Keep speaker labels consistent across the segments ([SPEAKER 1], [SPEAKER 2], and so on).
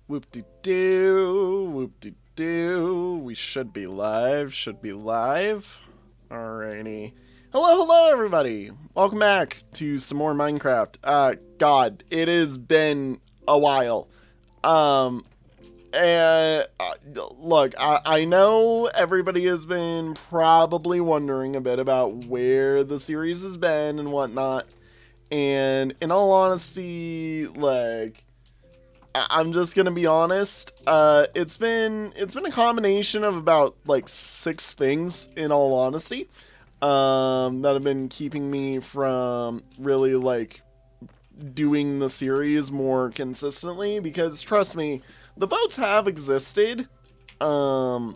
[SPEAKER 1] Whoop-de-doo, whoop-de-doo. We should be live, Alrighty. Hello, everybody. Welcome back to some more Minecraft. God, it has been a while. And look, I know everybody has been probably wondering a bit about where the series has been and whatnot. And in all honesty, like, I'm just gonna be honest. It's been a combination of about like 6 things, in all honesty, that have been keeping me from really like doing the series more consistently. Because trust me, the votes have existed, for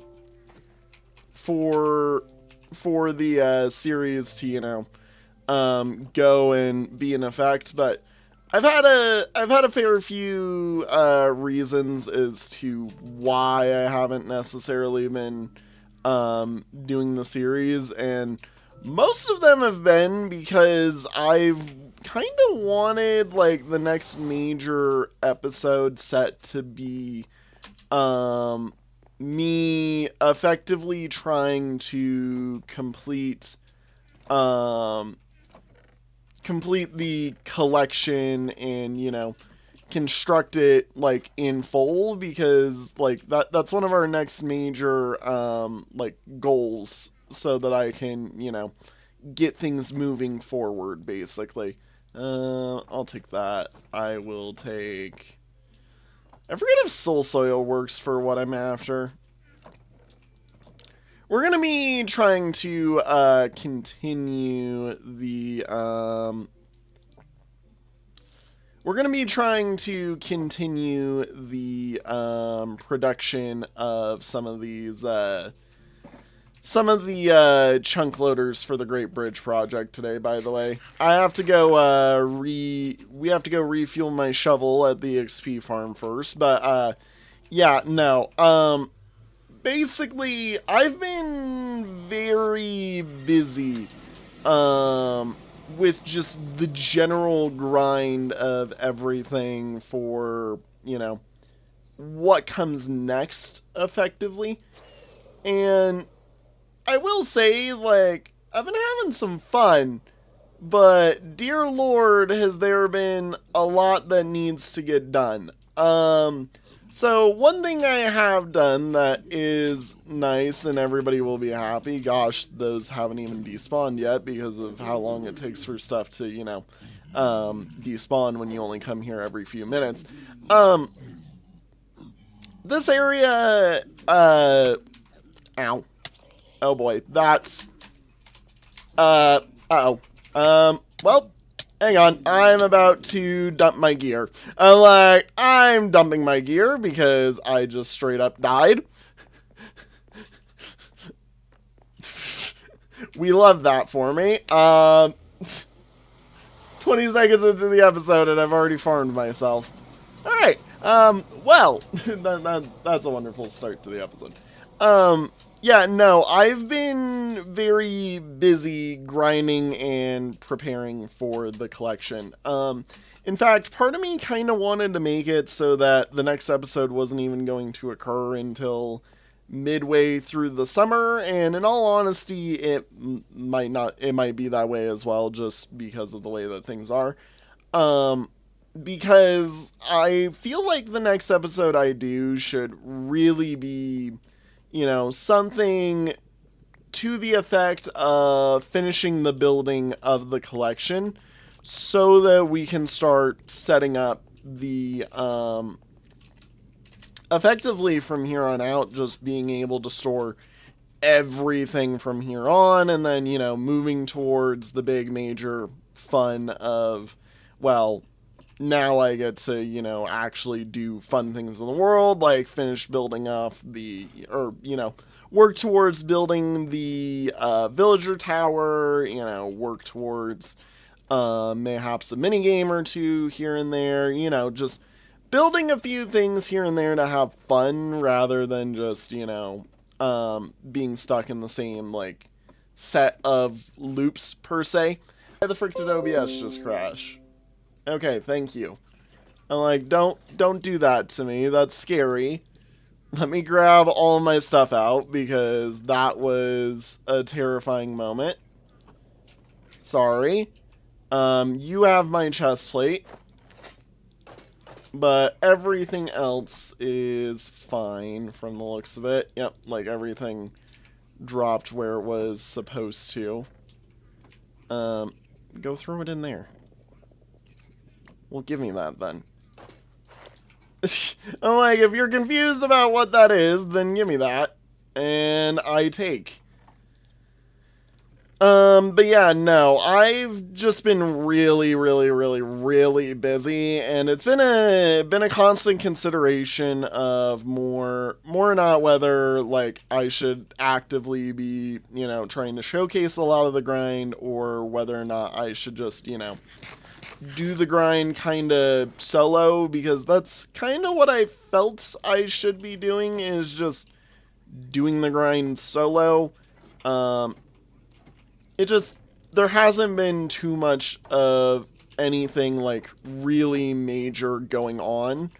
[SPEAKER 1] the series to go and be in effect, but I've had a fair few reasons as to why I haven't necessarily been doing the series, and most of them have been because I've kind of wanted like the next major episode set to be me effectively trying to complete the collection and construct it like in full, because like that's one of our next major like goals, so that I can get things moving forward, basically. I'll take that. I will take, I forget if soul soil works for what I'm after. We're gonna be trying to continue the production of some of the chunk loaders for the Great Bridge project today. By the way, I have to go we have to go refuel my shovel at the XP farm first, but yeah, no. Basically, I've been very busy with just the general grind of everything for, what comes next, effectively. And I will say, like, I've been having some fun, but dear Lord, has there been a lot that needs to get done. So one thing I have done that is nice and everybody will be happy, gosh, those haven't even despawned yet because of how long it takes for stuff to, despawn when you only come here every few minutes. This area, ow. Oh boy, that's, uh-oh. Well, hang on, I'm about to dump my gear. I'm dumping my gear because I just straight up died. We love that for me. 20 seconds into the episode and I've already farmed myself. Alright, well, that's a wonderful start to the episode. Yeah, no, I've been very busy grinding and preparing for the collection. In fact, part of me kind of wanted to make it so that the next episode wasn't even going to occur until midway through the summer, and in all honesty, it might be that way as well, just because of the way that things are. Because I feel like the next episode I do should really be, something to the effect of finishing the building of the collection so that we can start setting up the, effectively from here on out, just being able to store everything from here on, and then, moving towards the big major fun of, well, now I get to, actually do fun things in the world, like finish building off work towards building the villager tower, work towards mayhaps a minigame or two here and there, just building a few things here and there to have fun rather than just, being stuck in the same, like, set of loops, per se. Why the frick did OBS just crash? Okay, thank you. I'm like, don't do that to me. That's scary. Let me grab all my stuff out because that was a terrifying moment. Sorry. You have my chest plate. But everything else is fine from the looks of it. Yep, like everything dropped where it was supposed to. Go throw it in there. Well, give me that then. I'm like, if you're confused about what that is, then give me that. And I take. But yeah, no, I've just been really, really, really, really busy, and it's been a constant consideration of more not whether like I should actively be, you know, trying to showcase a lot of the grind, or whether or not I should just, you know, do the grind kind of solo, because that's kind of what I felt I should be doing, is just doing the grind solo. It just, there hasn't been too much of anything like really major going on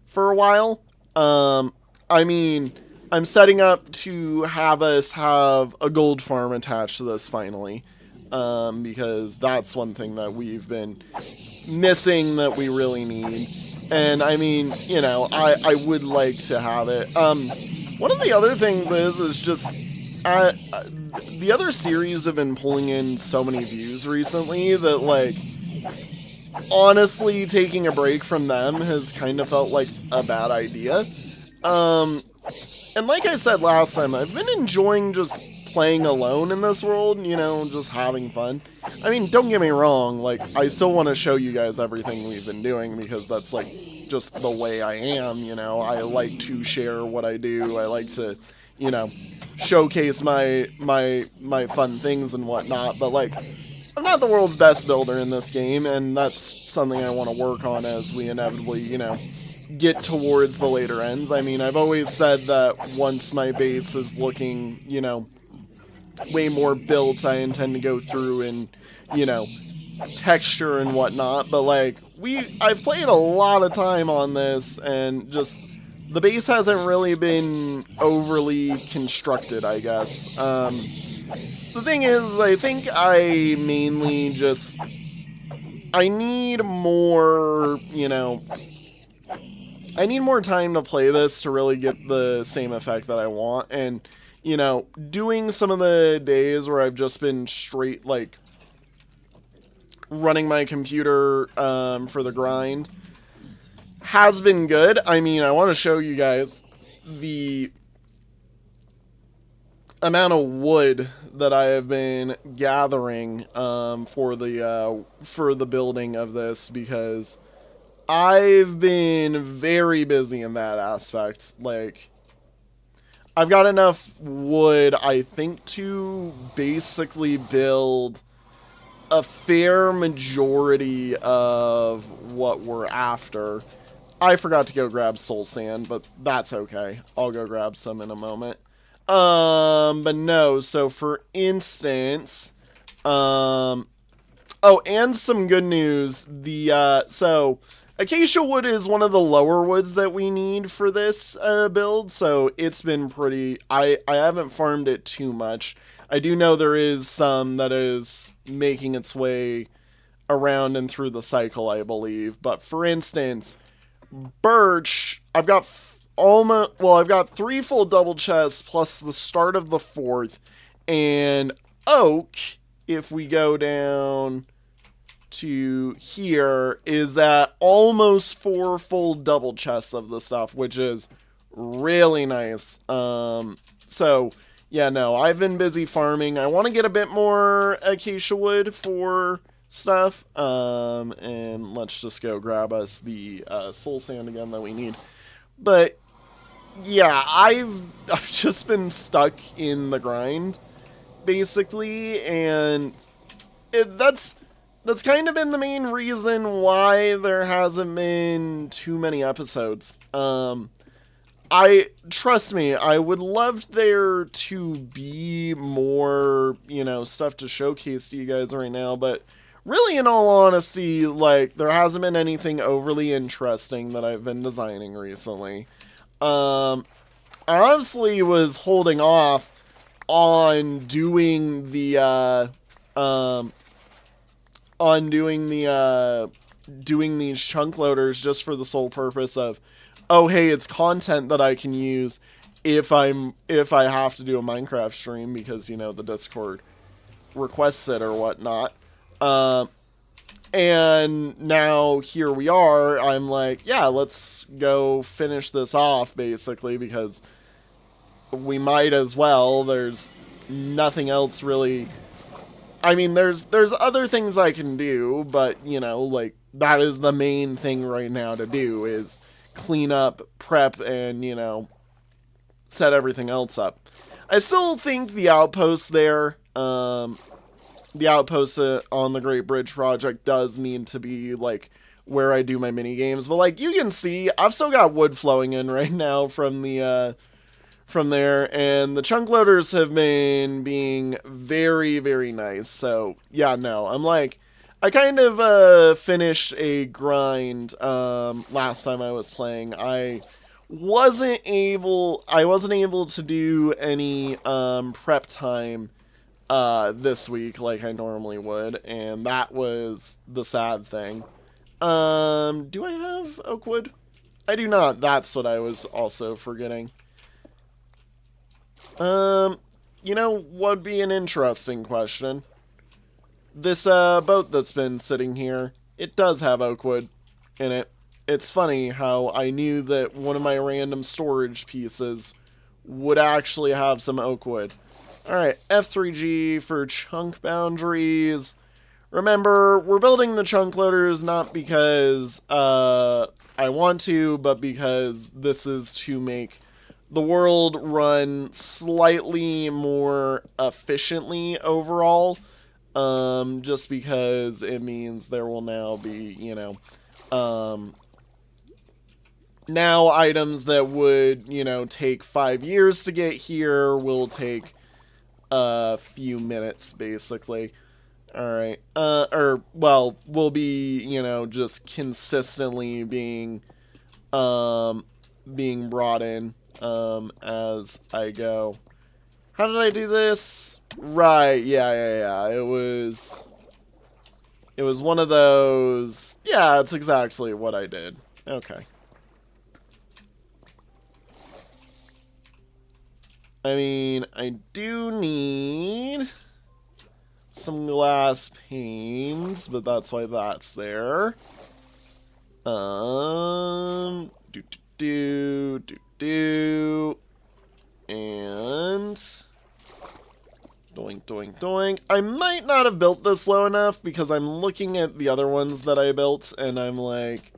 [SPEAKER 1] for a while. I mean, I'm setting up to have us have a gold farm attached to this finally, because that's one thing that we've been missing that we really need. And I mean, you know, I would like to have it. One of the other things is just the other series have been pulling in so many views recently that, like, honestly, taking a break from them has kind of felt like a bad idea. And like I said last time, I've been enjoying just playing alone in this world, you know, just having fun. I mean, don't get me wrong, like, I still want to show you guys everything we've been doing, because that's, like, just the way I am, you know. I like to share what I do. I like to, you know, showcase my fun things and whatnot, but, like, I'm not the world's best builder in this game, and that's something I want to work on as we inevitably, you know, get towards the later ends. I mean, I've always said that once my base is looking, you know, way more built, I intend to go through and, you know, texture and whatnot, but, like, I've played a lot of time on this, and just the base hasn't really been overly constructed, I guess. The thing is, I think I mainly just, I need more, you know, I need more time to play this to really get the same effect that I want. And, you know, doing some of the days where I've just been straight, like, running my computer for the grind has been good. I mean, I want to show you guys the amount of wood that I have been gathering for the building of this, because I've been very busy in that aspect. Like, I've got enough wood, I think, to basically build a fair majority of what we're after. I forgot to go grab soul sand, but that's okay. I'll go grab some in a moment. But no, so for instance, oh, and some good news, so acacia wood is one of the lower woods that we need for this build, so it's been pretty, I haven't farmed it too much. I do know there is some that is making its way around and through the cycle, I believe, but for instance, birch, I've got I've got 3 full double chests plus the start of the 4th, and oak, if we go down to here, is at almost 4 full double chests of the stuff, which is really nice. So yeah, no, I've been busy farming. I want to get a bit more acacia wood for stuff, and let's just go grab us the soul sand again that we need. But yeah, I've just been stuck in the grind, basically, and that's kind of been the main reason why there hasn't been too many episodes. Trust me, I would love there to be more, you know, stuff to showcase to you guys right now, but really, in all honesty, like, there hasn't been anything overly interesting that I've been designing recently. I honestly was holding off on doing the, doing these chunk loaders just for the sole purpose of, oh, hey, it's content that I can use if I have to do a Minecraft stream because, you know, the Discord requests it or whatnot. And now here we are. I'm like, yeah, let's go finish this off, basically, because we might as well. There's nothing else really. I mean, there's other things I can do, but, you know, like, that is the main thing right now to do, is clean up, prep, and, you know, set everything else up. I still think the outpost there, the outpost on the Great Bridge Project does need to be, like, where I do my mini games. But, like, you can see, I've still got wood flowing in right now from the, from there. And the chunk loaders have been being very, very nice. So, yeah, no, I'm like, I kind of, finished a grind, last time I was playing. I wasn't able to do any, prep time this week like I normally would, and that was the sad thing. Do I have oak wood? I do not. That's what I was also forgetting. You know what would be an interesting question? This, boat that's been sitting here, it does have oak wood in it. It's funny how I knew that one of my random storage pieces would actually have some oak wood. Alright, F3G for chunk boundaries. Remember, we're building the chunk loaders not because I want to, but because this is to make the world run slightly more efficiently overall. Just because it means there will now be, you know, now items that would, you know, take 5 years to get here will take a few minutes, basically. Alright. Well, will be, you know, just consistently being brought in, as I go. How did I do this? Right, yeah. It was one of those. Yeah, it's exactly what I did. Okay. I mean, I do need some glass panes, but that's why that's there. And doink. I might not have built this low enough because I'm looking at the other ones that I built and I'm like,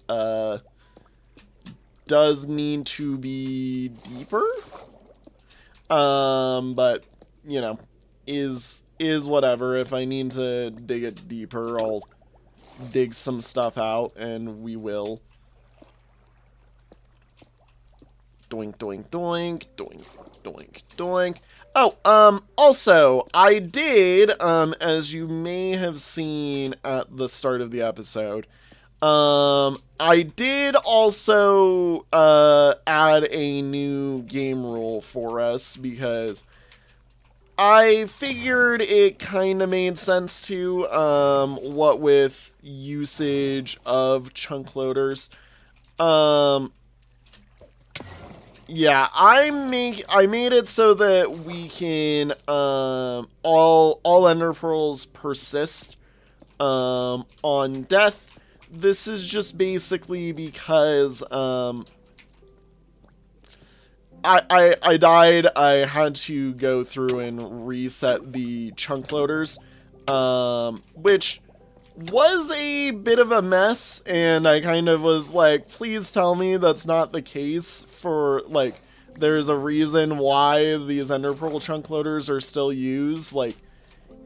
[SPEAKER 1] does need to be deeper. But, you know, is whatever. If I need to dig it deeper, I'll dig some stuff out, and we will. Doink. Oh, also, I did, as you may have seen at the start of the episode, I did also, add a new game rule for us, because I figured it kind of made sense to, what with usage of chunk loaders. Yeah, I made it so that we can, all ender pearls persist, on death. This is just basically because, I died. I had to go through and reset the chunk loaders, which was a bit of a mess, and I kind of was like, please tell me that's not the case for, like, there's a reason why these ender pearl chunk loaders are still used, like,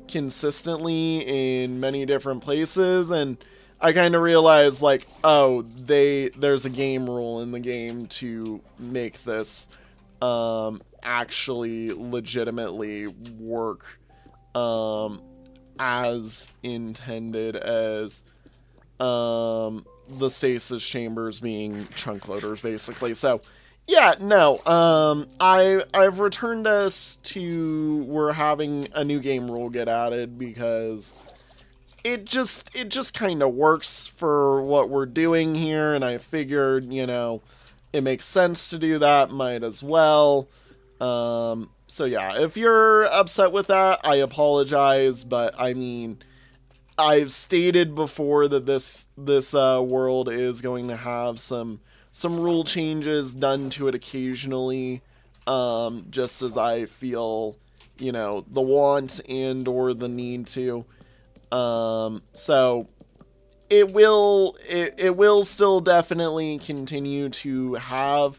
[SPEAKER 1] consistently in many different places, and I kind of realized, like, oh, there's a game rule in the game to make this actually legitimately work as intended as the stasis chambers being chunk loaders, basically. So, yeah, no. I've returned us to we're having a new game rule get added because it just kind of works for what we're doing here, and I figured, it makes sense to do that. Might as well. So yeah, if you're upset with that, I apologize, but I mean, I've stated before that this world is going to have some rule changes done to it occasionally, just as I feel, the want and or the need to. So it will still definitely continue to have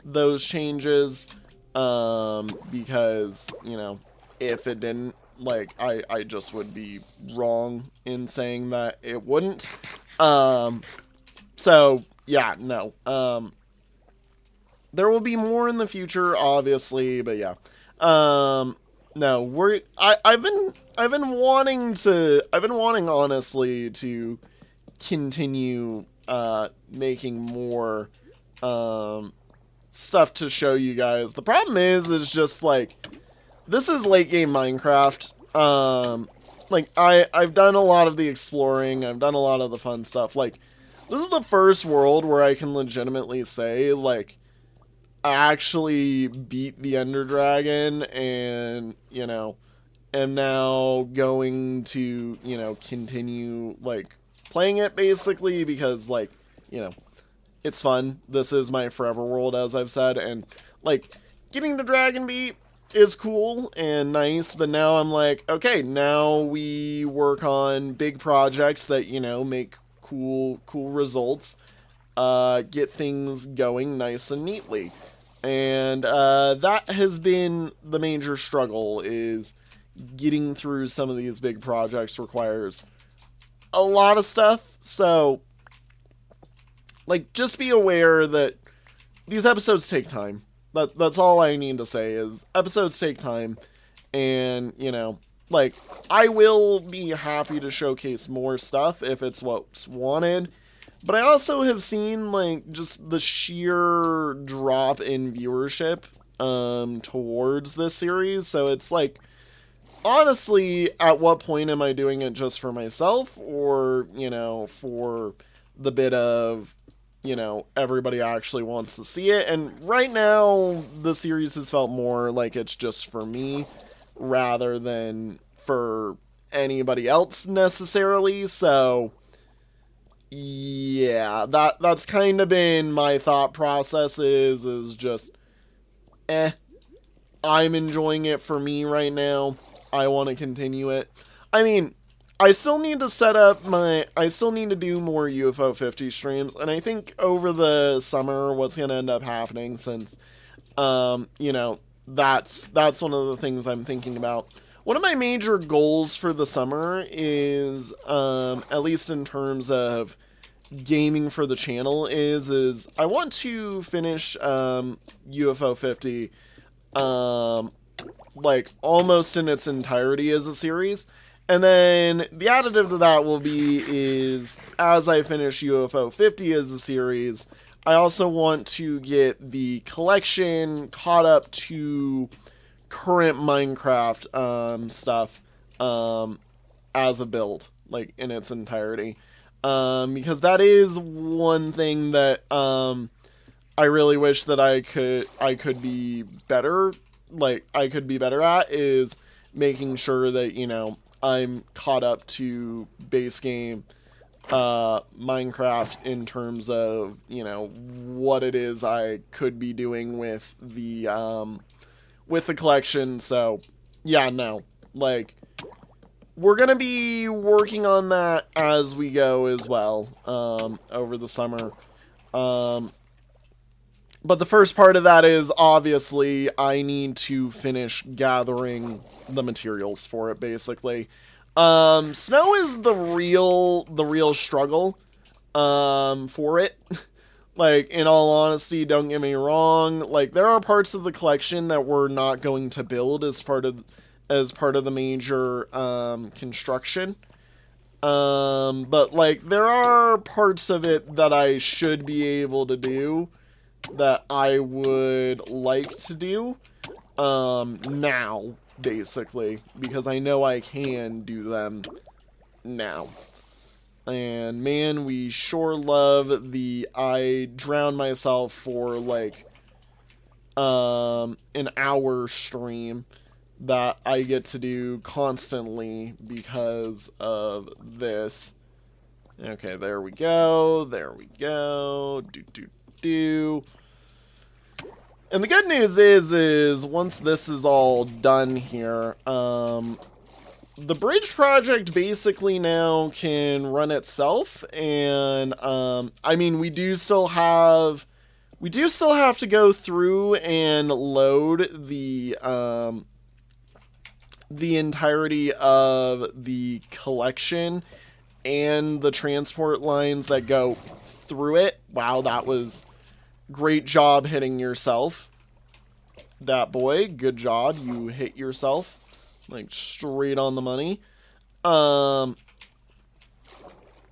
[SPEAKER 1] those changes, because if it didn't, like, I just would be wrong in saying that it wouldn't. So yeah, no. There will be more in the future, obviously, but yeah. No, I've been wanting honestly to continue making more stuff to show you guys. The problem is just like, this is late game Minecraft. Like, I've done a lot of the exploring, I've done a lot of the fun stuff. Like, this is the first world where I can legitimately say, like, I actually beat the Ender Dragon, and, am now going to, continue, like, playing it, basically, because, like, it's fun. This is my forever world, as I've said, and, like, getting the dragon beat is cool and nice, but now I'm like, okay, now we work on big projects that, make cool results, get things going nice and neatly. And that has been the major struggle, is getting through some of these big projects requires a lot of stuff. So, like, just be aware that these episodes take time. That's all I need to say, is episodes take time. And, like, I will be happy to showcase more stuff if it's what's wanted. But I also have seen, like, just the sheer drop in viewership towards this series. So it's like, honestly, at what point am I doing it just for myself, or, for the bit of, everybody actually wants to see it? And right now, the series has felt more like it's just for me rather than for anybody else necessarily. So yeah, that's kind of been my thought process, is just, I'm enjoying it for me right now. I want to continue it. I mean, I still need to I still need to do more UFO 50 streams, and I think over the summer what's going to end up happening, since, that's one of the things I'm thinking about. One of my major goals for the summer is, at least in terms of gaming for the channel, is I want to finish UFO 50 like almost in its entirety as a series. And then the additive to that will be, is as I finish UFO 50 as a series, I also want to get the collection caught up to current Minecraft stuff as a build, like in its entirety. Because that is one thing that I really wish that I could be better, like I could be better at, is making sure that, I'm caught up to base game Minecraft in terms of, what it is I could be doing with the collection. So yeah, no, like, we're gonna be working on that as we go as well, over the summer. But the first part of that is, obviously, I need to finish gathering the materials for it, basically. Snow is the real struggle, for it. Like, in all honesty, don't get me wrong, like, there are parts of the collection that we're not going to build as as part of the major construction. But like there are parts of it that I should be able to do that I would like to do now, basically, because I know I can do them now. And man, we sure love the I drown myself for like an hour stream that I get to do constantly because of this. Okay, there we go. There we go. Do. And the good news is once this is all done here, the bridge project basically now can run itself, and I mean we do still have to go through and load the entirety of the collection and the transport lines that go through it. Wow, that was great job hitting yourself. That boy, good job. You hit yourself like straight on the money. But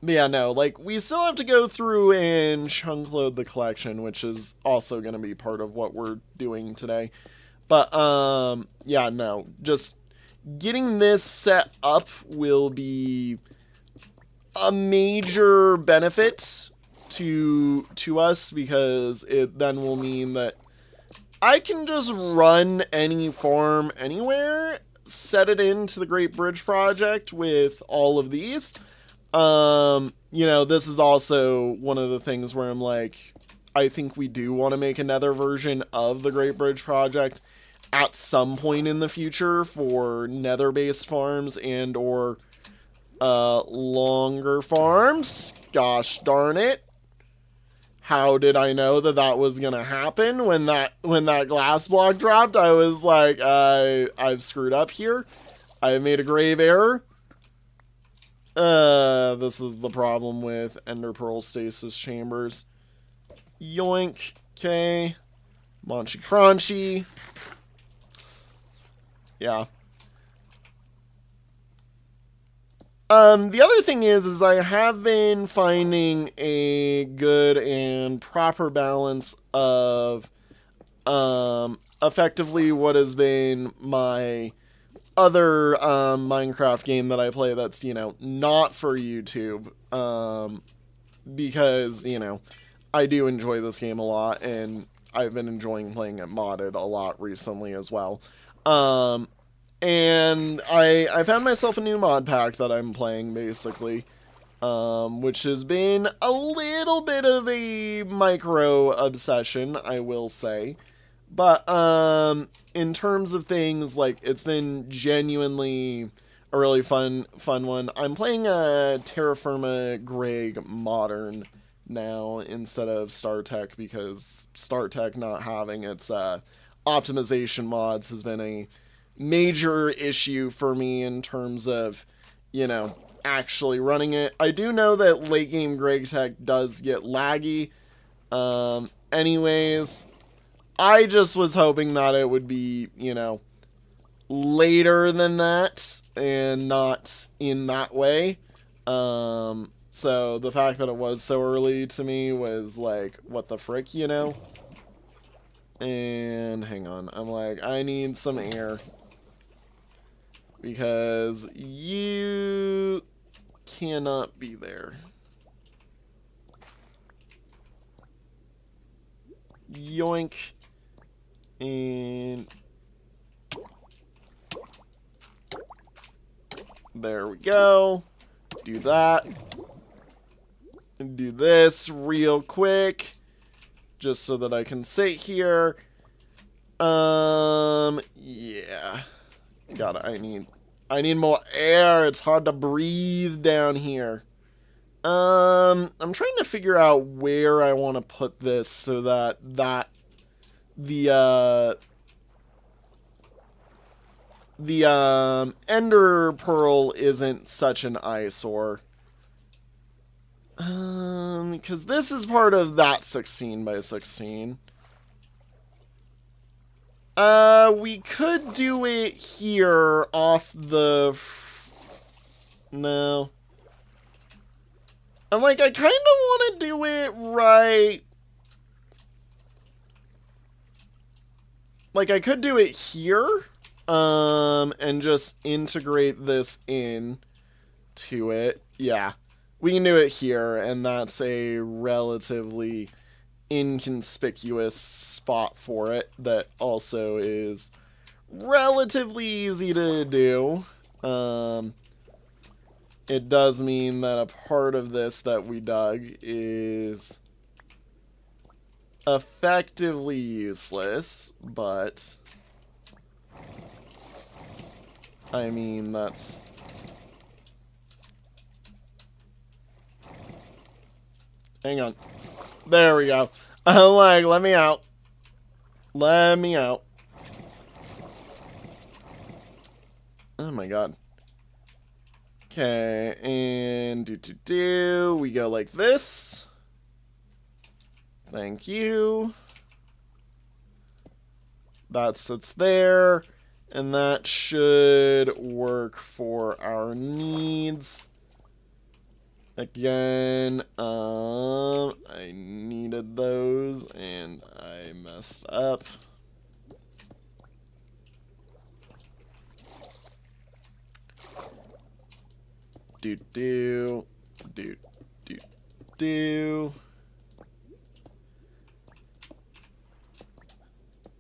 [SPEAKER 1] yeah, no, like we still have to go through and chunk load the collection, which is also going to be part of what we're doing today. But yeah, no, just getting this set up will be a major benefit to us, because it then will mean that I can just run any farm anywhere, set it into the Great Bridge Project with all of these. You know, this is also one of the things where I'm like, I think we do want to make another version of the Great Bridge Project at some point in the future for nether-based farms and or longer farms. Gosh darn it. How did I know that that was gonna happen when that glass block dropped? I was like, I've screwed up here. I made a grave error. This is the problem with Ender Pearl stasis chambers. Yoink. Okay. Monchy Crunchy. Yeah. The other thing is I have been finding a good and proper balance of, effectively what has been my other, Minecraft game that I play that's, you know, not for YouTube, because, you know, I do enjoy this game a lot, and I've been enjoying playing it modded a lot recently as well. And I found myself a new mod pack that I'm playing, basically, which has been a little bit of a micro obsession, I will say. But in terms of things, like, it's been genuinely a really fun one. I'm playing a Terra Firma Greg Modern now instead of StarTech, because StarTech not having its optimization mods has been a major issue for me in terms of, you know, actually running it. I do know that late game GregTech does get laggy. Anyways, I just was hoping that it would be, you know, later than that and not in that way. So the fact that it was so early to me was like, what the frick, you know? And hang on, I'm like, I need some air. Because you cannot be there. Yoink. And there we go. Do that. And do this real quick. Just so that I can sit here. Yeah. I need more air. It's hard to breathe down here. I'm trying to figure out where I want to put this so that the Ender Pearl isn't such an eyesore. Because this is part of that 16 by 16. We could do it here off the... No. I'm like, I kind of want to do it right... Like, I could do it here, and just integrate this in to it. Yeah, we can do it here, and that's a relatively inconspicuous spot for it that also is relatively easy to do. It does mean that a part of this that we dug is effectively useless, but I mean, that's... Hang on. There we go. Oh, like, let me out. Let me out. Oh my god. Okay, and we go like this. Thank you. That sits there, and that should work for our needs. Again, I needed those, and I messed up. Do.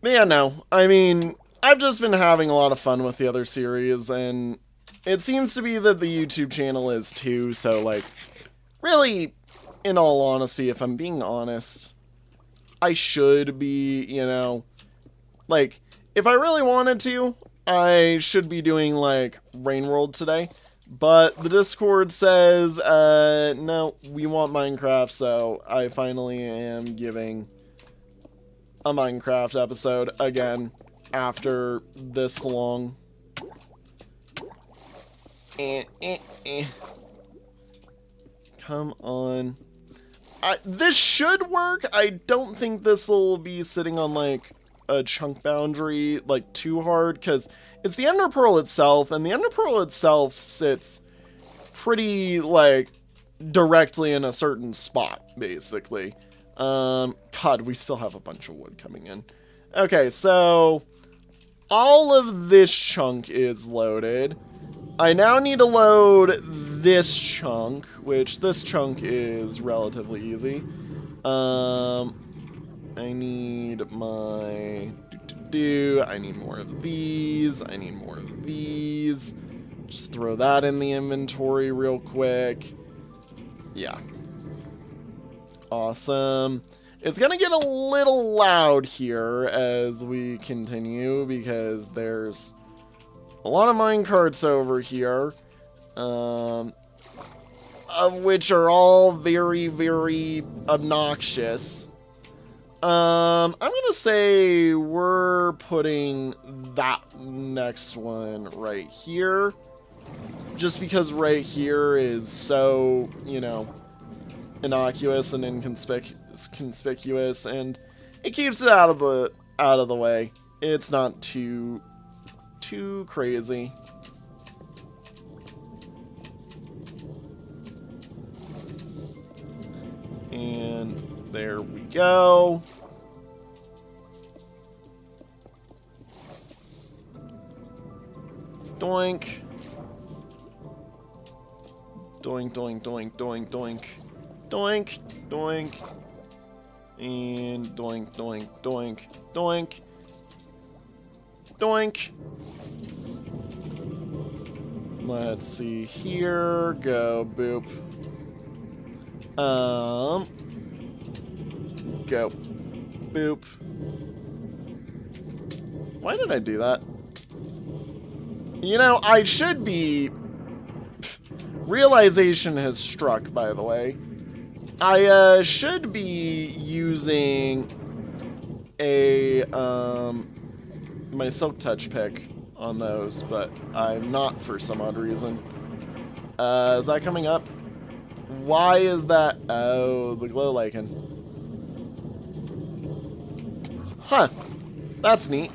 [SPEAKER 1] But yeah, no. I mean, I've just been having a lot of fun with the other series, and it seems to be that the YouTube channel is too, so, like, really, in all honesty, if I'm being honest, I should be, you know, like, if I really wanted to, I should be doing, like, Rain World today, but the Discord says, no, we want Minecraft, so I finally am giving a Minecraft episode again after this long. Come on. This should work. I don't think this will be sitting on like a chunk boundary like too hard, because it's the Ender Pearl itself, and the Ender Pearl itself sits pretty like directly in a certain spot, basically. God, we still have a bunch of wood coming in. Okay, so all of this chunk is loaded. I now need to load this chunk, which this chunk is relatively easy. I need my... I need more of these. I need more of these. Just throw that in the inventory real quick. Yeah. Awesome. It's gonna get a little loud here as we continue because there's a lot of minecarts over here, of which are all very, very obnoxious. I'm gonna say we're putting that next one right here, just because right here is so, you know, innocuous and inconspicuous, and it keeps it out of the way. It's not too crazy. And there we go. Doink. Doink, doink, doink, doink, doink. Doink, doink, and doink, doink, doink, doink, doink. Let's see here, go boop. Go boop. Why did I do that? You know, I should be... Realization has struck, by the way. I should be using a my Silk Touch pick on those, but I'm not for some odd reason. Is that coming up? Why is that? Oh, the glow lichen. Huh. That's neat.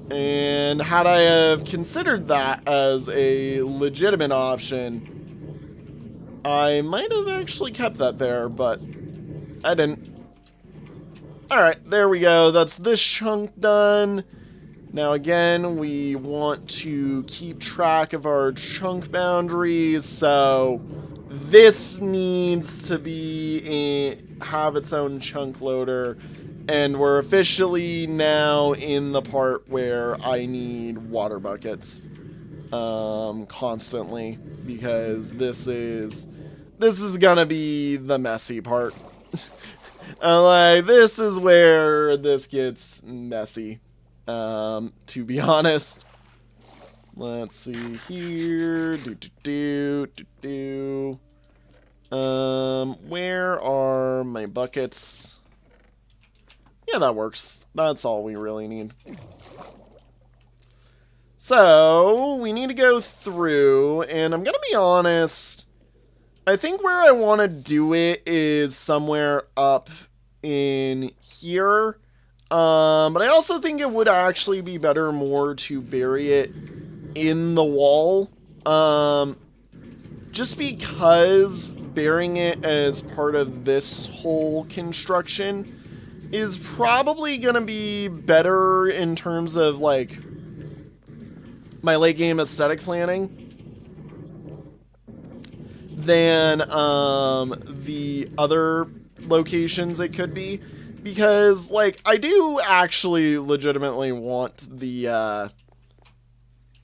[SPEAKER 1] And had I have considered that as a legitimate option, I might have actually kept that there, but I didn't. Alright, there we go. That's this chunk done. Now again, we want to keep track of our chunk boundaries, so this needs to have its own chunk loader, and we're officially now in the part where I need water buckets constantly, because this is gonna be the messy part. Like, this is where this gets messy. To be honest. Let's see here. Where are my buckets? Yeah, that works. That's all we really need. So, we need to go through, and I'm gonna be honest, I think where I want to do it is somewhere up in here. But I also think it would actually be better more to bury it in the wall. Just because burying it as part of this whole construction is probably going to be better in terms of, like, my late game aesthetic planning than the other locations it could be, because, like, I do actually legitimately want the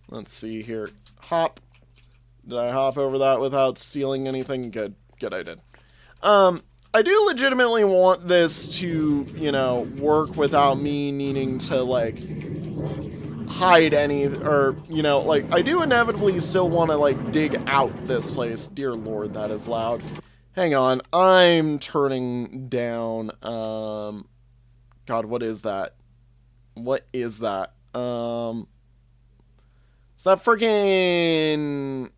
[SPEAKER 1] let's see here, hop. Did I hop over that without stealing anything? Good, I did. I do legitimately want this to, you know, work without me needing to, like, hide any, or, you know, like, I do inevitably still want to, like, dig out this place. Dear Lord, that is loud. Hang on, I'm turning down, God, what is that? What is that? Is that freaking...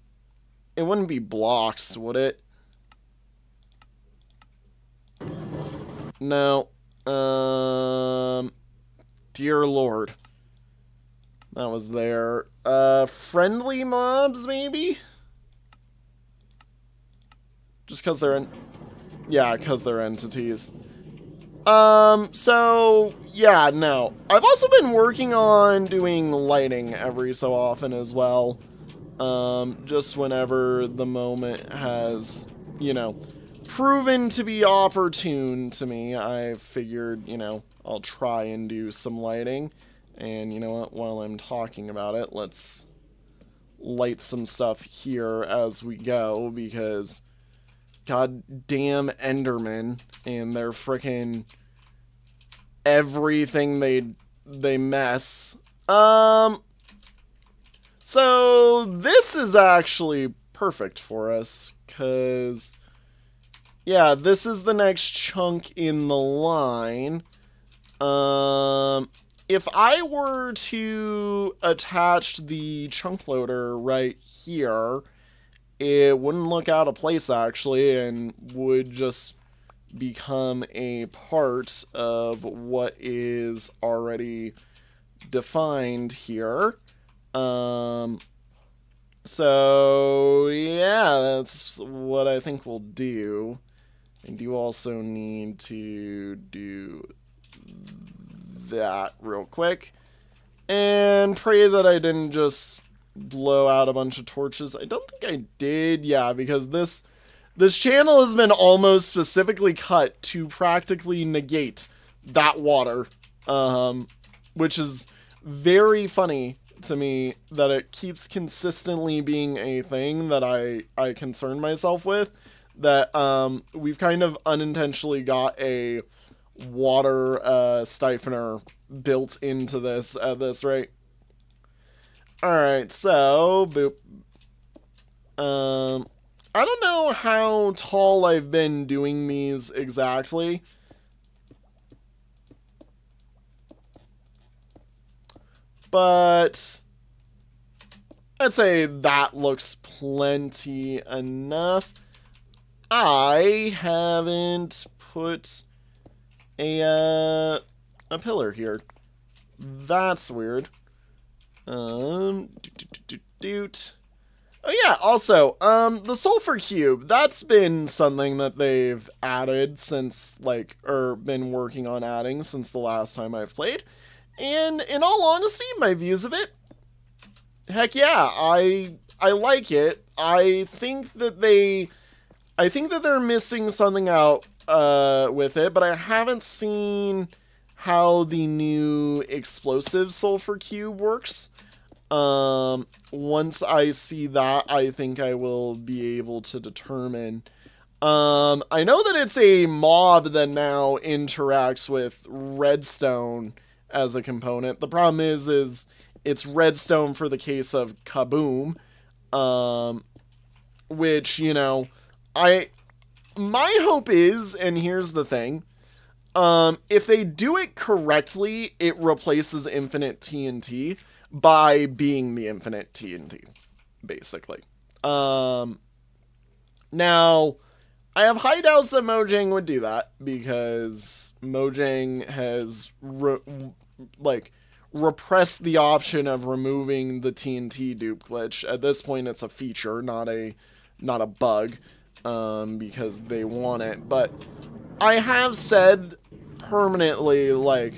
[SPEAKER 1] It wouldn't be blocks, would it? No. Dear Lord. That was there. Friendly mobs, maybe? Just because they're yeah, because they're entities. So, yeah, no. I've also been working on doing lighting every so often as well. Just whenever the moment has, you know, proven to be opportune to me, I figured, you know, I'll try and do some lighting. And you know what, while I'm talking about it, let's light some stuff here as we go, because goddamn Enderman and their frickin' everything they mess. So this is actually perfect for us, because yeah, this is the next chunk in the line. If I were to attach the chunk loader right here, it wouldn't look out of place, actually, and would just become a part of what is already defined here. So, yeah, that's what I think we'll do. I do also need to do that real quick, and pray that I didn't just blow out a bunch of torches. I don't think I did, yeah, because this channel has been almost specifically cut to practically negate that water, which is very funny to me that it keeps consistently being a thing that I concern myself with, that we've kind of unintentionally got a water siphoner built into this at this rate. Alright, so boop. I don't know how tall I've been doing these exactly. But I'd say that looks plenty enough. I haven't put a pillar here. That's weird. Doot. Oh yeah, also, the sulfur cube, that's been something that they've added since, like, or been working on adding since the last time I've played. And in all honesty, my views of it, heck yeah, I like it. I think that they're missing something out with it, but I haven't seen how the new explosive sulfur cube works. Once I see that, I think I will be able to determine. I know that it's a mob that now interacts with redstone as a component. The problem is it's redstone for the case of Kaboom, which, you know, my hope is, and here's the thing, if they do it correctly, it replaces infinite TNT by being the infinite TNT, basically. Now, I have high doubts that Mojang would do that, because Mojang has, repressed the option of removing the TNT dupe glitch. At this point, it's a feature, not a bug, because they want it. But I have said permanently, like,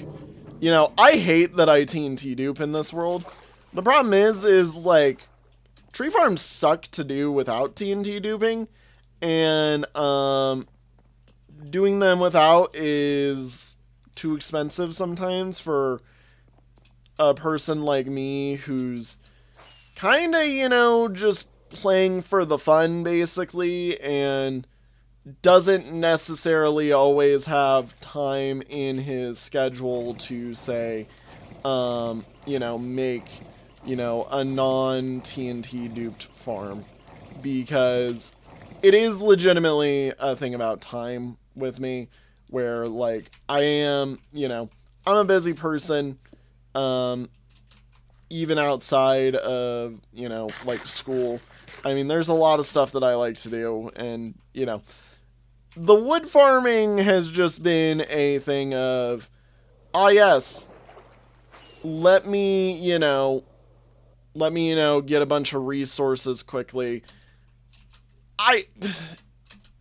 [SPEAKER 1] you know, I hate that I TNT dupe in this world. The problem is like, tree farms suck to do without TNT duping, and doing them without is too expensive sometimes for a person like me who's kind of, you know, just playing for the fun, basically, and doesn't necessarily always have time in his schedule to, say, you know, make, you know, a non-TNT duped farm, because it is legitimately a thing about time with me, where, like, I am, you know, I'm a busy person, even outside of, you know, like, school. I mean, there's a lot of stuff that I like to do, and, you know, the wood farming has just been a thing of, yes, let me, you know, get a bunch of resources quickly.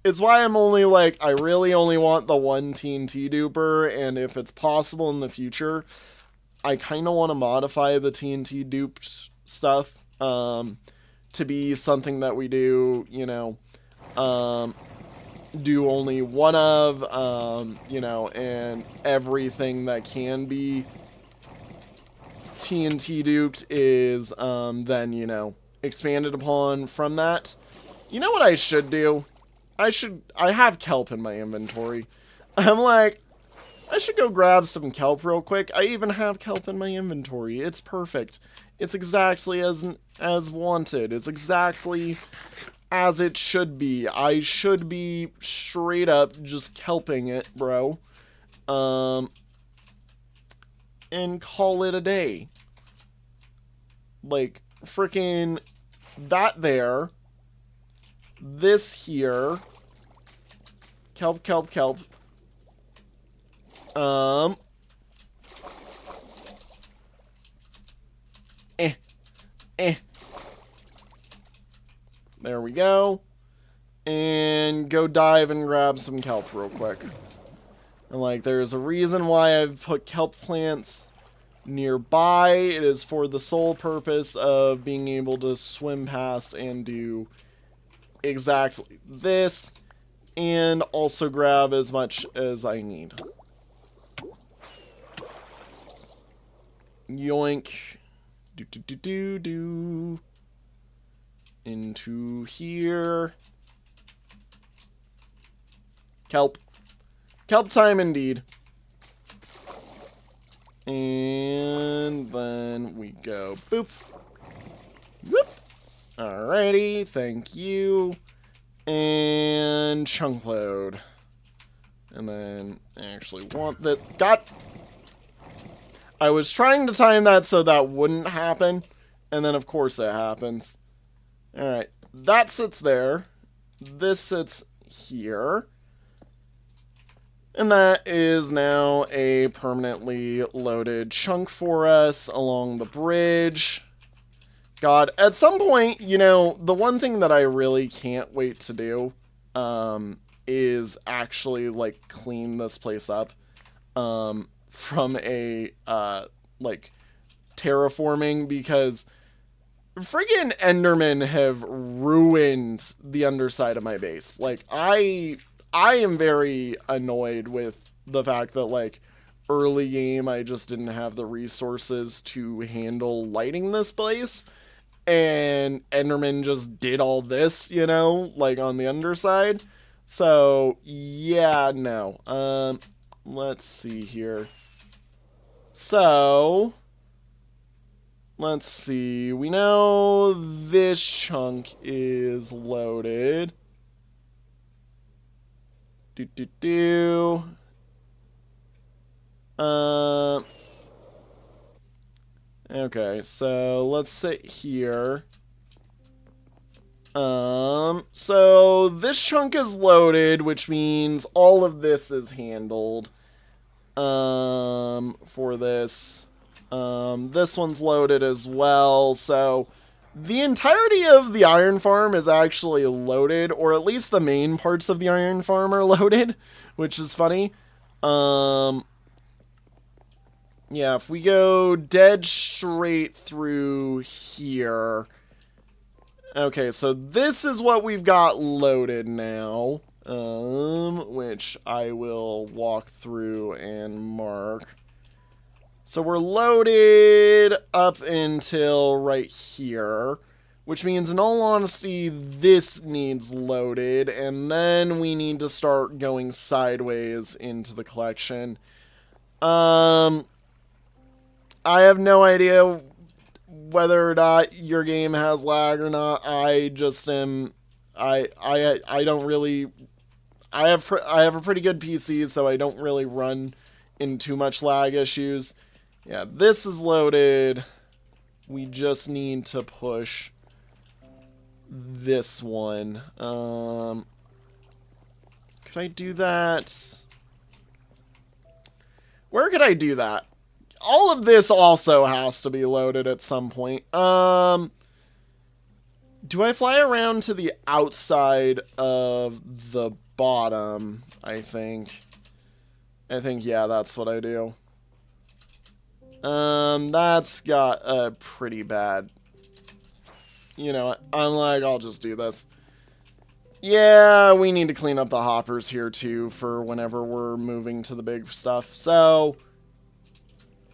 [SPEAKER 1] It's why I'm only like, I really only want the one TNT duper, and if it's possible in the future, I kind of want to modify the TNT duped stuff, to be something that we do, you know, do only one of, you know, and everything that can be TNT duped is, then, you know, expanded upon from that. You know what I should do? I have kelp in my inventory. I'm like, I should go grab some kelp real quick. I even have kelp in my inventory. It's perfect. It's exactly as wanted. It's exactly as it should be. I should be straight up just kelping it, bro. And call it a day. Like, freaking that there. This here. Kelp, kelp, kelp. There we go. And go dive and grab some kelp real quick. And, like, there's a reason why I've put kelp plants nearby. It is for the sole purpose of being able to swim past and do exactly this, and also grab as much as I need. Yoink. Do do do do do. Into here. Kelp. Kelp time indeed. And then we go boop. Whoop. Alrighty, thank you. And chunk load. And then I actually want that. God! I was trying to time that so that wouldn't happen. And then of course it happens. Alright, that sits there. This sits here. And that is now a permanently loaded chunk for us along the bridge. God, at some point, you know, the one thing that I really can't wait to do is actually, like, clean this place up from a, like, terraforming, because friggin' Endermen have ruined the underside of my base. Like, I am very annoyed with the fact that, like, early game I just didn't have the resources to handle lighting this place, and Enderman just did all this, you know, like on the underside. So yeah, no. Let's see here. So let's see. We know this chunk is loaded. Do do do. Okay, so let's sit here. So this chunk is loaded, which means all of this is handled. For this. This one's loaded as well, so the entirety of the iron farm is actually loaded, or at least the main parts of the iron farm are loaded, which is funny. Yeah, if we go dead straight through here. Okay, so this is what we've got loaded now, which I will walk through and mark. So we're loaded up until right here, which means in all honesty, this needs loaded, and then we need to start going sideways into the collection. I have no idea whether or not your game has lag or not. I just am, I don't really, I have a pretty good PC, so I don't really run into too much lag issues. Yeah, this is loaded. We just need to push this one. Could I do that? Where could I do that? All of this also has to be loaded at some point. Do I fly around to the outside of the bottom? I think, yeah, that's what I do. That's got a pretty bad, you know, I'm like, I'll just do this. Yeah, we need to clean up the hoppers here too for whenever we're moving to the big stuff. So,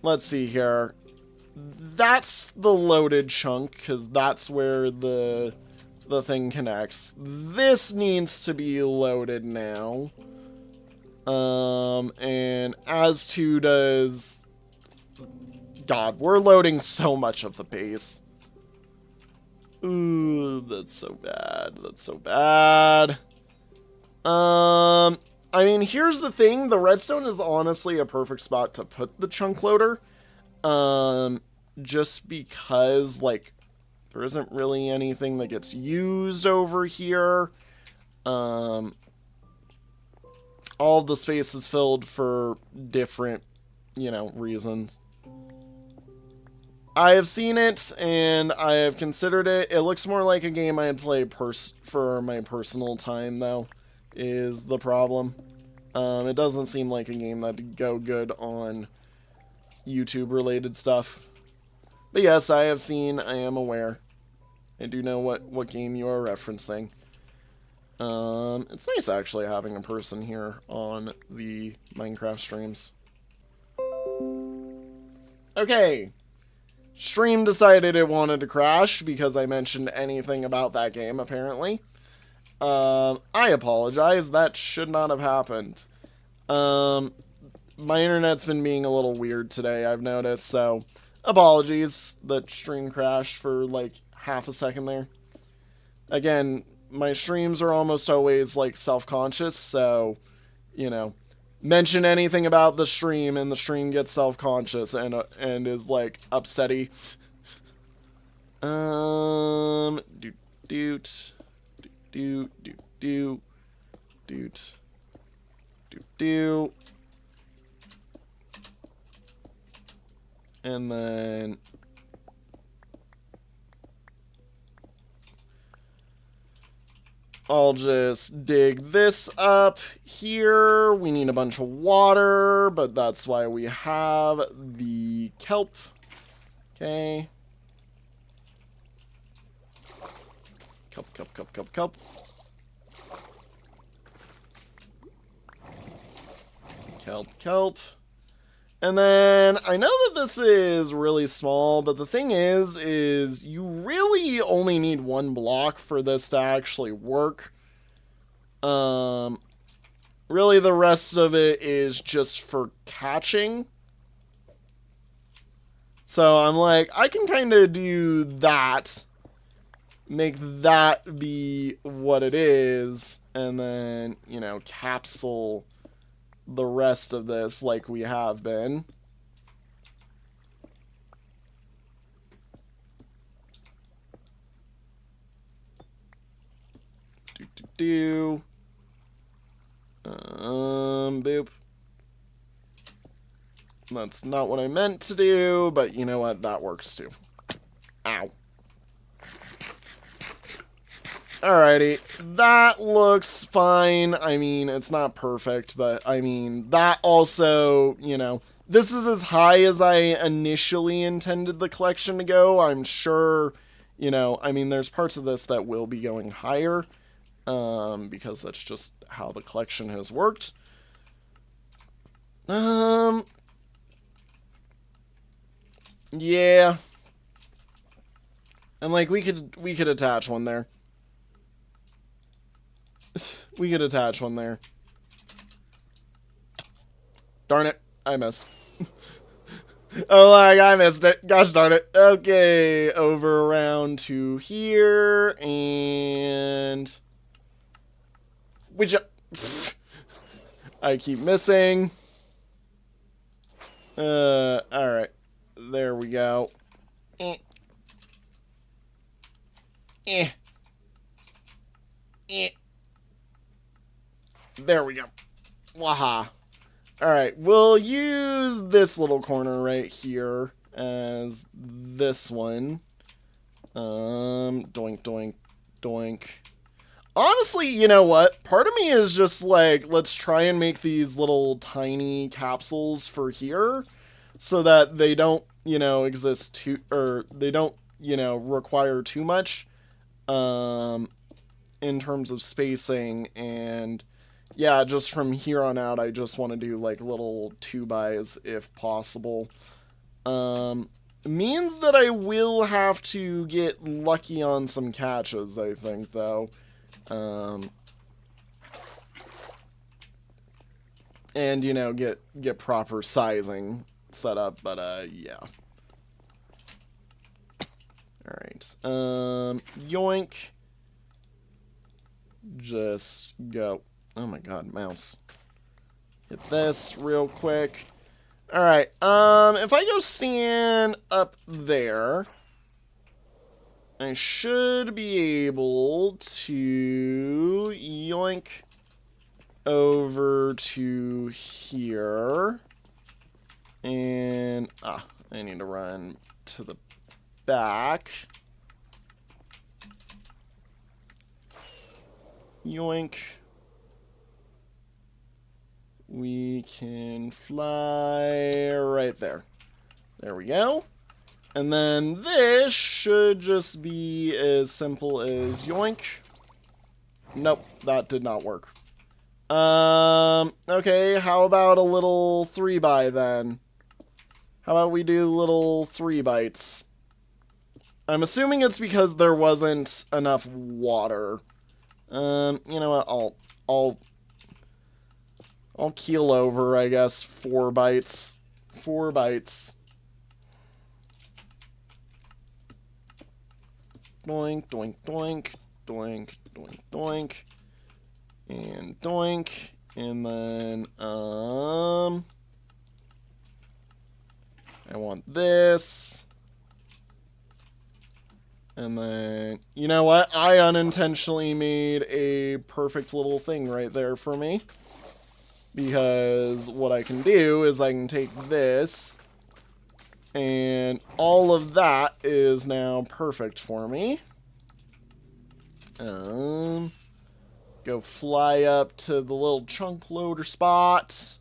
[SPEAKER 1] let's see here. That's the loaded chunk, because that's where the thing connects. This needs to be loaded now. And as to does... God, we're loading so much of the base. Ooh, that's so bad. That's so bad. I mean, here's the thing. The redstone is honestly a perfect spot to put the chunk loader. Just because, like, there isn't really anything that gets used over here. All the space is filled for different, you know, reasons. I have seen it, and I have considered it. It looks more like a game I'd play for my personal time, though, is the problem. It doesn't seem like a game that'd go good on YouTube-related stuff. But yes, I have seen, I am aware. I do know what game you are referencing. It's nice actually having a person here on the Minecraft streams. Okay. Stream decided it wanted to crash because I mentioned anything about that game, apparently. I apologize. That should not have happened. My internet's been being a little weird today, I've noticed, so apologies that stream crashed for like half a second there. Again, my streams are almost always like self-conscious, so, you know, mention anything about the stream and the stream gets self-conscious and is like upsetty. Doot. do. And then I'll just dig this up here. We need a bunch of water, but that's why we have the kelp. Okay. Kelp, kelp, kelp, kelp, kelp. Kelp, kelp. And then, I know that this is really small, but the thing is you really only need one block for this to actually work. Really the rest of it is just for catching. So I'm like, I can kind of do that. Make that be what it is. And then, you know, capsule the rest of this like we have been. Boop. That's not what I meant to do, but you know what? That works too. Ow. Alrighty, that looks fine. I mean, it's not perfect, but I mean, that also, you know, this is as high as I initially intended the collection to go. I'm sure, you know, I mean, there's parts of this that will be going higher, because that's just how the collection has worked. Yeah. And like, we could attach one there. We could attach one there. Darn it. I missed. Oh, like, I missed it. Gosh darn it. Okay, over around to here, and... I keep missing. Alright. There we go. Eh. Eh. Eh. There we go. Waha. Alright, we'll use this little corner right here as this one. Doink, doink, doink. Honestly, you know what? Part of me is just like, let's try and make these little tiny capsules for here so that they don't, you know, exist too, or they don't, you know, require too much, in terms of spacing. And yeah, just from here on out, I just want to do like little 2x if possible. Means that I will have to get lucky on some catches, I think, though. And, you know, get proper sizing set up, but, yeah. Alright, yoink. Just go. Oh my god, mouse. Hit this real quick. Alright, if I go stand up there, I should be able to yoink over to here. And, I need to run to the back. Yoink. We can fly right there. There we go. And then this should just be as simple as yoink. Nope, that did not work. Okay, how about a little 3x then? How about we do little 3 bites? I'm assuming it's because there wasn't enough water. You know what, I'll keel over, I guess, 4 bites. 4 bites. Doink, doink, doink, doink, doink, doink. And doink. And then, I want this. And then, you know what? I unintentionally made a perfect little thing right there for me. Because what I can do is I can take this, and all of that is now perfect for me. Go fly up to the little chunk loader spot.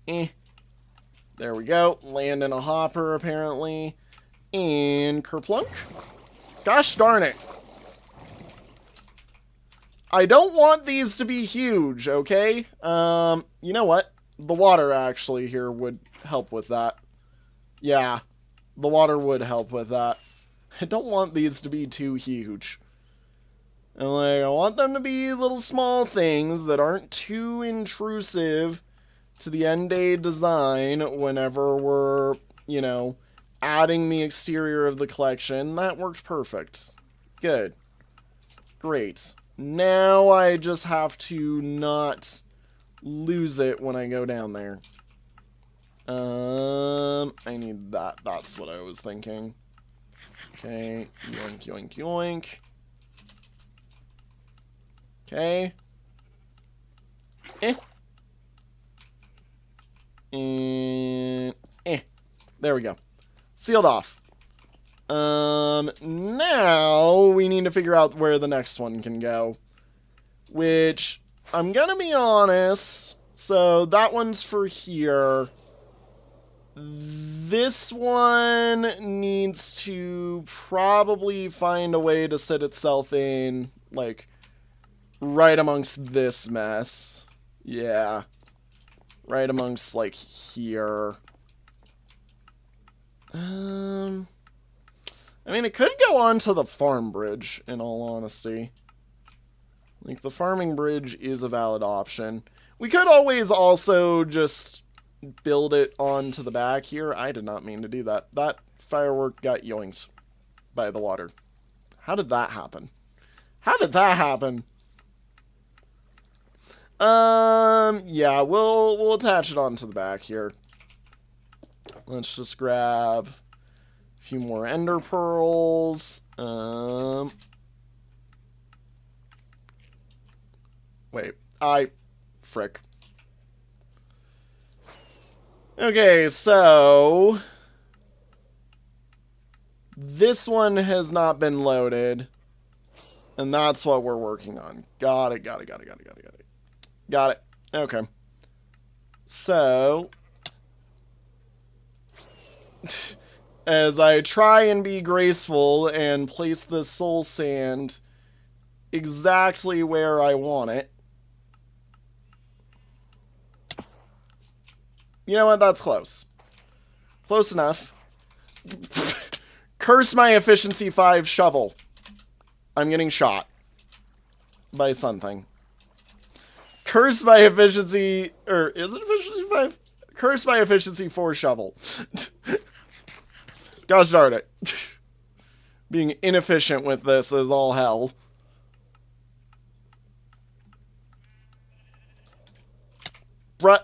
[SPEAKER 1] There we go. Land in a hopper, apparently. And kerplunk. Gosh darn it. I don't want these to be huge, okay? You know what? The water actually here would help with that. Yeah, the water would help with that. I don't want these to be too huge. And like, I want them to be little small things that aren't too intrusive to the end day design whenever we're, you know, adding the exterior of the collection. That worked perfect. Good. Great. Now I just have to not lose it when I go down there. I need that. That's what I was thinking. Okay. Yoink, yoink, yoink. Okay. And there we go. Sealed off. Now we need to figure out where the next one can go. Which, I'm gonna be honest, so that one's for here. This one needs to probably find a way to sit itself in, like, right amongst this mess. Yeah. Right amongst, like, here. I mean, it could go onto the farm bridge, in all honesty. Like, the farming bridge is a valid option. We could always also just build it onto the back here. I did not mean to do that. That firework got yoinked by the water. How did that happen? How did that happen? Yeah, we'll attach it onto the back here. Let's just grab a few more ender pearls. Wait, frick. Okay, so this one has not been loaded, and that's what we're working on. Got it. Got it. Okay. So, as I try and be graceful and place the soul sand exactly where I want it. You know what? That's close. Close enough. Curse my efficiency 5 shovel. I'm getting shot by something. Curse my efficiency, or is it efficiency 5? Curse my efficiency 4 shovel. Gosh darn it. Being inefficient with this is all hell.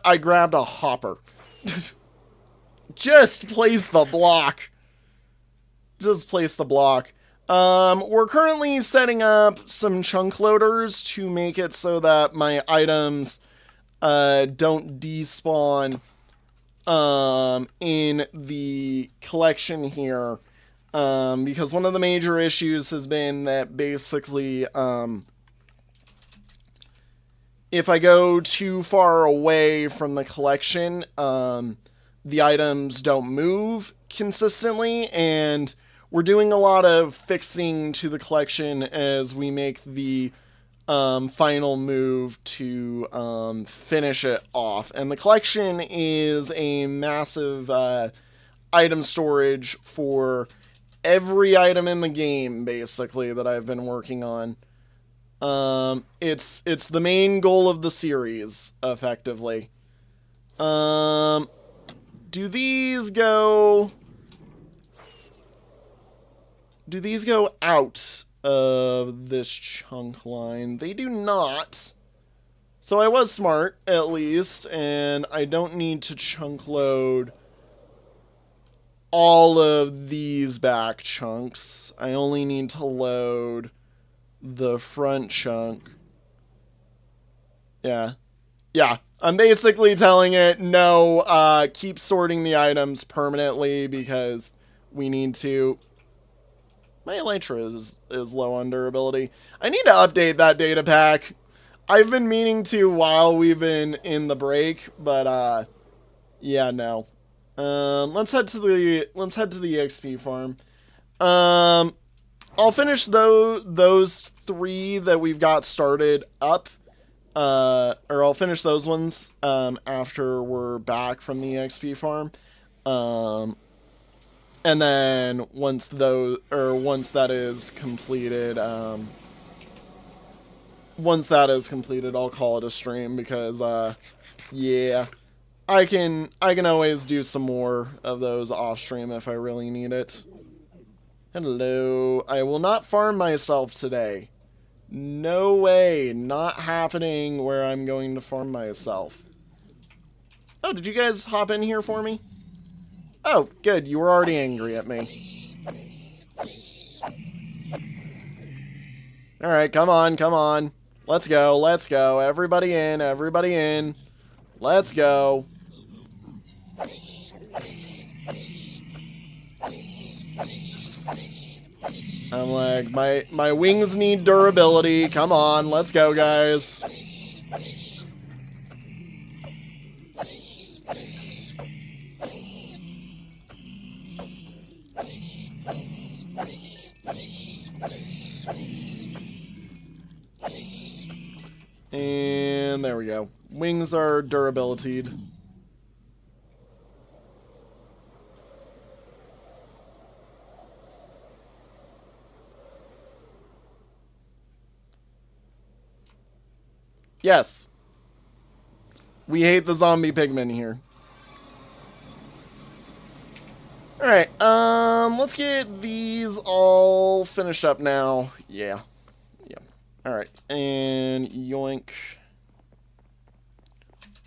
[SPEAKER 1] I grabbed a hopper. Just place the block. Just place the block. We're currently setting up some chunk loaders to make it so that my items don't despawn in the collection here. Because one of the major issues has been that basically if I go too far away from the collection, the items don't move consistently, and we're doing a lot of fixing to the collection as we make the final move to finish it off. And the collection is a massive item storage for every item in the game, basically, that I've been working on. It's the main goal of the series, effectively. Do these go out of this chunk line? They do not. So I was smart, at least, and I don't need to chunk load all of these back chunks. I only need to load the front chunk. Yeah. Yeah. I'm basically telling it, no, keep sorting the items permanently because we need to. My Elytra is low on durability. I need to update that data pack. I've been meaning to while we've been in the break, but yeah, no. Let's head to the XP farm. I'll finish those three that we've got started up. Or I'll finish those ones after we're back from the XP farm. And then once that is completed, I'll call it a stream because yeah, I can always do some more of those off stream if I really need it. Hello. I will not farm myself today. No way. Not happening where I'm going to farm myself. Oh, did you guys hop in here for me? Oh, good. You were already angry at me. Alright, come on, come on. Let's go, let's go. Everybody in, everybody in. Let's go. I'm like, my wings need durability. Come on, let's go, guys. And there we go. Wings are durability'd. Yes. We hate the zombie pigmen here. Alright, let's get these all finished up now. Yeah. Yeah. Alright, and yoink.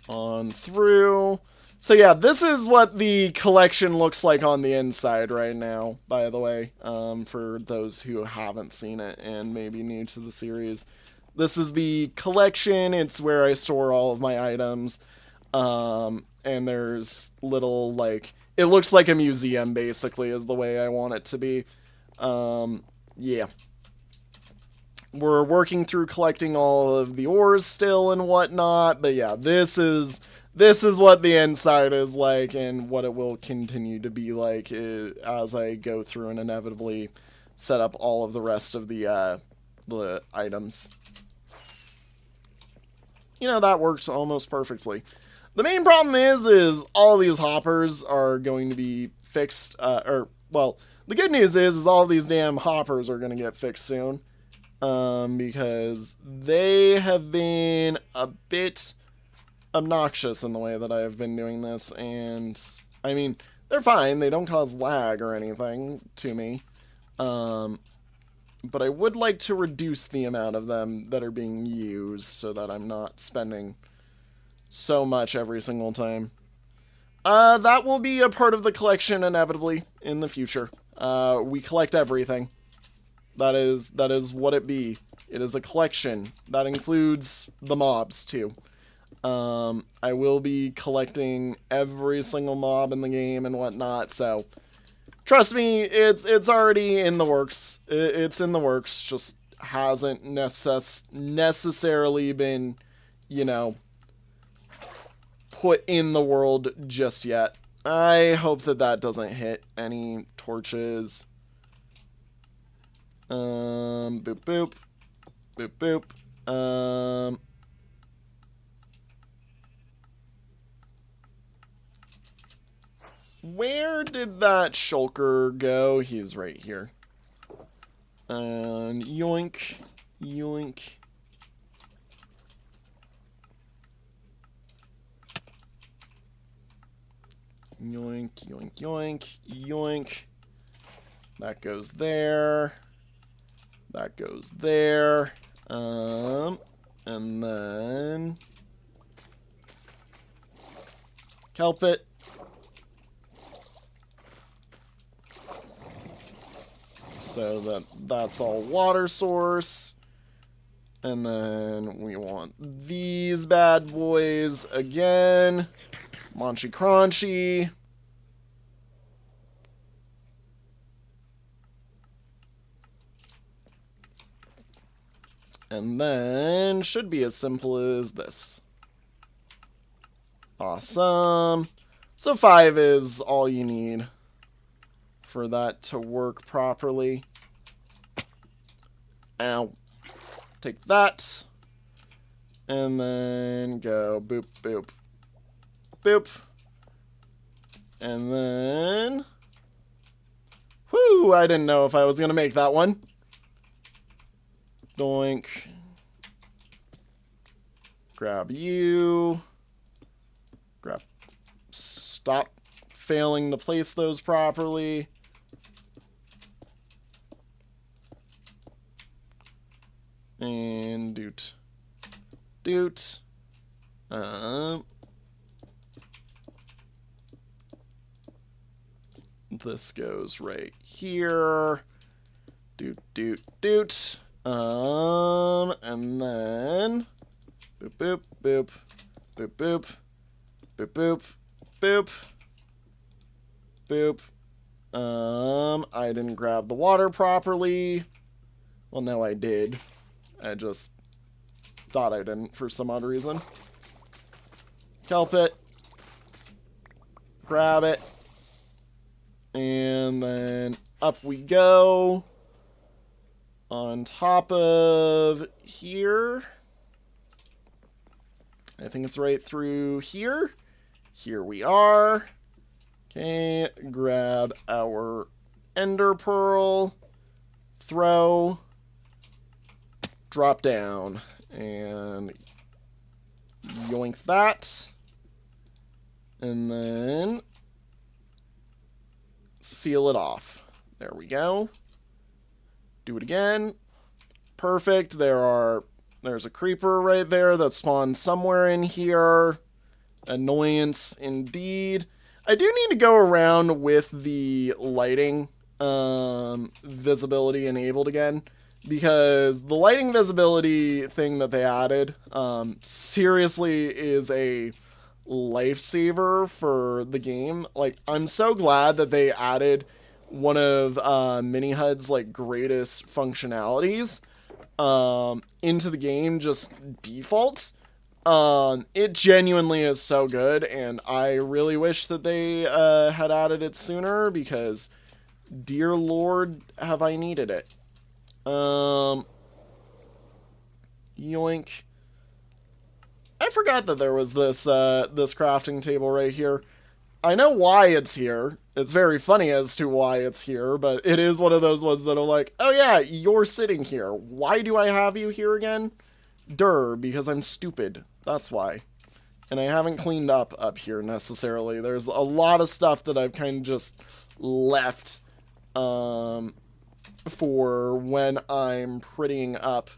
[SPEAKER 1] On through. So yeah, this is what the collection looks like on the inside right now, by the way, for those who haven't seen it and maybe new to the series. This is the collection. It's where I store all of my items. And there's little, like, it looks like a museum, basically, is the way I want it to be. Yeah. We're working through collecting all of the ores still and whatnot, but yeah, this is what the inside is like and what it will continue to be like as I go through and inevitably set up all of the rest of the items. You know, that works almost perfectly. The main problem is all these hoppers are going to be fixed, well, the good news is all these damn hoppers are going to get fixed soon. Because they have been a bit obnoxious in the way that I have been doing this, and, I mean, they're fine, they don't cause lag or anything to me, but I would like to reduce the amount of them that are being used so that I'm not spending so much every single time. That will be a part of the collection inevitably in the future. We collect everything. That is what it be. It is a collection. That includes the mobs, too. I will be collecting every single mob in the game and whatnot, so trust me, it's already in the works. It's in the works, just hasn't necessarily been, you know, put in the world just yet. I hope that doesn't hit any torches. Boop, boop. Boop, boop. Where did that shulker go? He's right here. And yoink, yoink. Yoink, yoink, yoink, yoink. That goes there. That goes there. And then kelp it. So that's all water source. And then we want these bad boys again. Monchy Crunchy. And then should be as simple as this. Awesome. So 5 is all you need for that to work properly. Ow. Take that. And then go boop, boop, boop. And then... Whew, I didn't know if I was going to make that one. Doink. Grab you. Grab. Stop failing to place those properly. And doot. Doot. This goes right here. Doot, doot, doot. And then boop, boop, boop, boop, boop, boop, boop, boop, boop. I didn't grab the water properly. Well, no, I did. I just thought I didn't for some odd reason. Kelp it. Grab it. And then up we go. On top of here. I think it's right through here. Here we are. Okay, grab our ender pearl. Throw. Drop down. And yoink that. And then seal it off. There we go. Do it again. Perfect. There's a creeper right there that spawns somewhere in here. Annoyance indeed. I do need to go around with the lighting visibility enabled again, because the lighting visibility thing that they added seriously is a lifesaver for the game. Like, I'm so glad that they added one of Mini-HUD's like greatest functionalities into the game, just default. It genuinely is so good, and I really wish that they had added it sooner, because dear lord have I needed it. Yoink. I forgot that there was this this crafting table right here. I know why it's here. It's very funny as to why it's here, but it is one of those ones that are like, oh yeah, you're sitting here. Why do I have you here again? Because I'm stupid. That's why. And I haven't cleaned up here necessarily. There's a lot of stuff that I've kind of just left for when I'm prettying up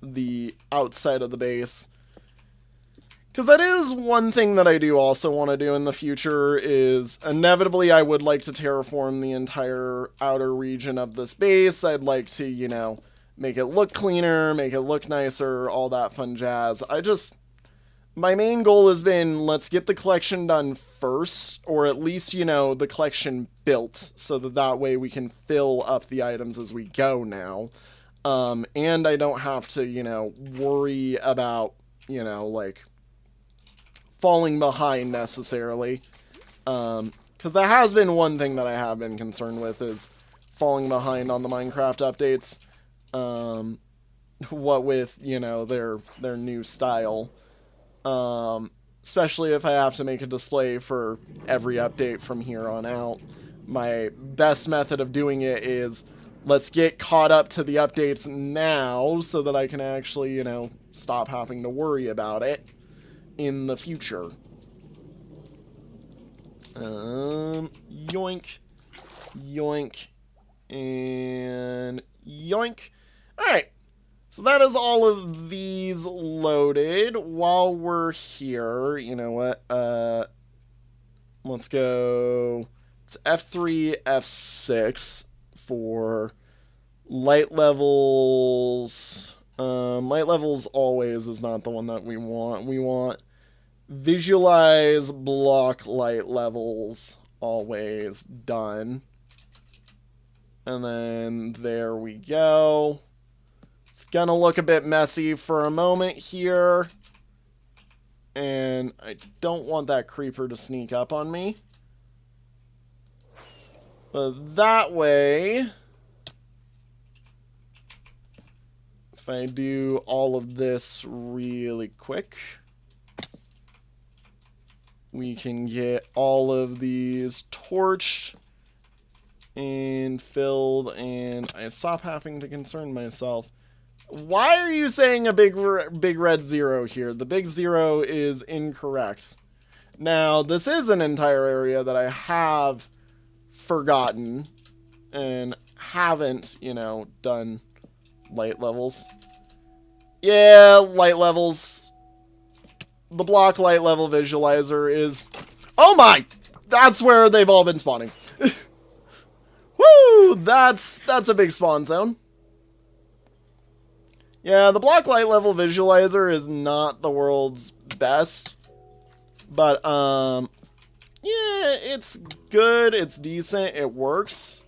[SPEAKER 1] the outside of the base. Because that is one thing that I do also want to do in the future, is inevitably I would like to terraform the entire outer region of this base. I'd like to, you know, make it look cleaner, make it look nicer, all that fun jazz. My main goal has been, let's get the collection done first, or at least, you know, the collection built, so that way we can fill up the items as we go now. And I don't have to, you know, worry about, you know, like, falling behind necessarily, because that has been one thing that I have been concerned with, is falling behind on the Minecraft updates, what with, you know, their new style, especially if I have to make a display for every update from here on out. My best method of doing it is, let's get caught up to the updates now so that I can actually, you know, stop having to worry about it in the future. Yoink, yoink, and yoink. Alright, so that is all of these loaded. While we're here, you know what, let's go, it's F3, F6 for light levels Light levels always is not the one that we want. We want visualize block light levels always done. And then there we go. It's gonna look a bit messy for a moment here. And I don't want that creeper to sneak up on me. But that way, if I do all of this really quick, we can get all of these torched and filled, and I stop having to concern myself. Why are you saying a big red 0 here? The big 0 is incorrect. Now, this is an entire area that I have forgotten and haven't, you know, done light levels. Yeah, light levels. The block light level visualizer is... Oh my! That's where they've all been spawning. Woo! That's a big spawn zone. Yeah, the block light level visualizer is not the world's best. But, yeah, it's good, it's decent, it works.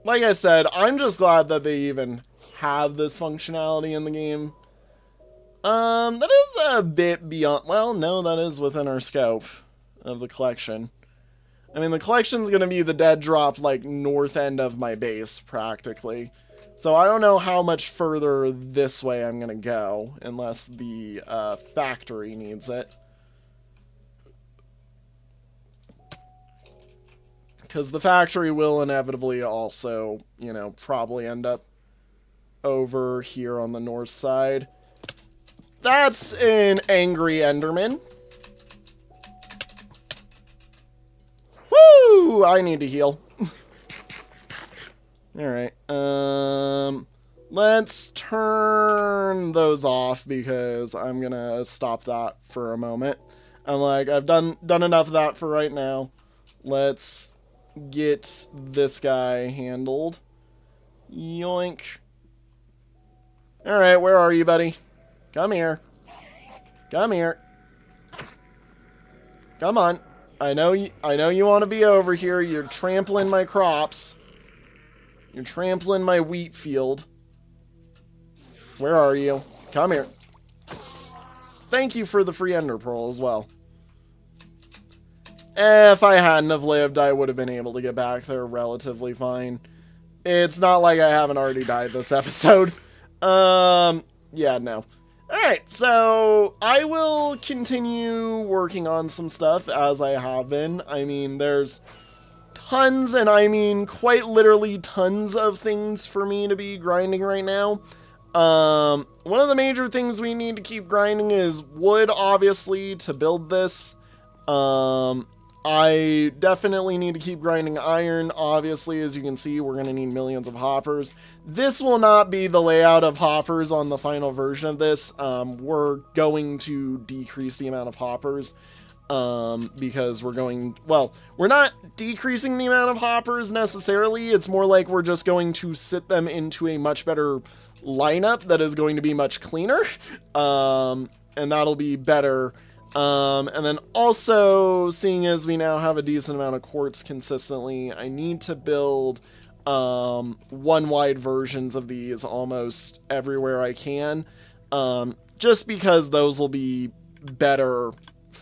[SPEAKER 1] Like I said, I'm just glad that they even have this functionality in the game. That is a bit beyond... Well, no, that is within our scope of the collection. I mean, the collection's gonna be the dead drop, like, north end of my base, practically. So I don't know how much further this way I'm gonna go, unless the factory needs it. Because the factory will inevitably also, you know, probably end up over here on the north side. That's an angry Enderman. Woo! I need to heal. Alright, let's turn those off because I'm gonna stop that for a moment. I'm like, I've done enough of that for right now. Let's get this guy handled. Yoink. Alright, where are you, buddy? Come here. Come here. Come on. I know you want to be over here. You're trampling my crops. You're trampling my wheat field. Where are you? Come here. Thank you for the free ender pearl as well. If I hadn't have lived, I would have been able to get back there relatively fine. It's not like I haven't already died this episode. Yeah, no. Alright, so I will continue working on some stuff as I have been. I mean, there's tons, and I mean quite literally tons of things for me to be grinding right now. One of the major things we need to keep grinding is wood, obviously, to build this. I definitely need to keep grinding iron. Obviously, as you can see, we're going to need millions of hoppers. This will not be the layout of hoppers on the final version of this. We're going to decrease the amount of hoppers because we're going... Well, we're not decreasing the amount of hoppers necessarily. It's more like we're just going to sit them into a much better lineup that is going to be much cleaner. And that'll be better. And then also, seeing as we now have a decent amount of quartz consistently, I need to build one-wide versions of these almost everywhere I can, just because those will be better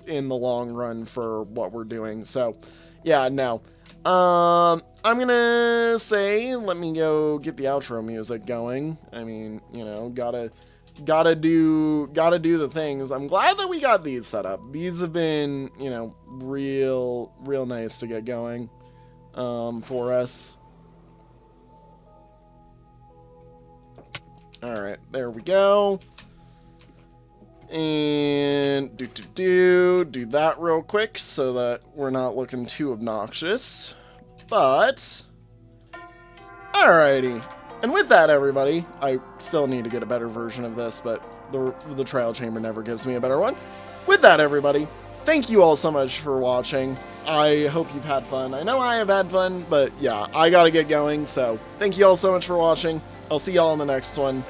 [SPEAKER 1] in the long run for what we're doing. So, yeah, no. I'm gonna say, let me go get the outro music going. I mean, you know, gotta do the things. I'm glad that we got these set up. These have been, you know, real nice to get going for us. Alright, there we go. And do that real quick so that we're not looking too obnoxious. But alrighty. And with that, everybody, I still need to get a better version of this, but the trial chamber never gives me a better one. With that, everybody, thank you all so much for watching. I hope you've had fun. I know I have had fun, but yeah, I gotta get going. So thank you all so much for watching. I'll see y'all in the next one.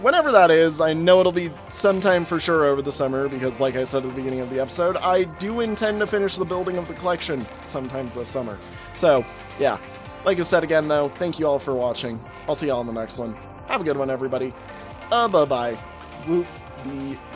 [SPEAKER 1] Whenever that is, I know it'll be sometime for sure over the summer, because like I said at the beginning of the episode, I do intend to finish the building of the collection sometimes this summer. So yeah, like I said again though, thank you all for watching. I'll see y'all in the next one. Have a good one, everybody. Bye-bye. Whoop.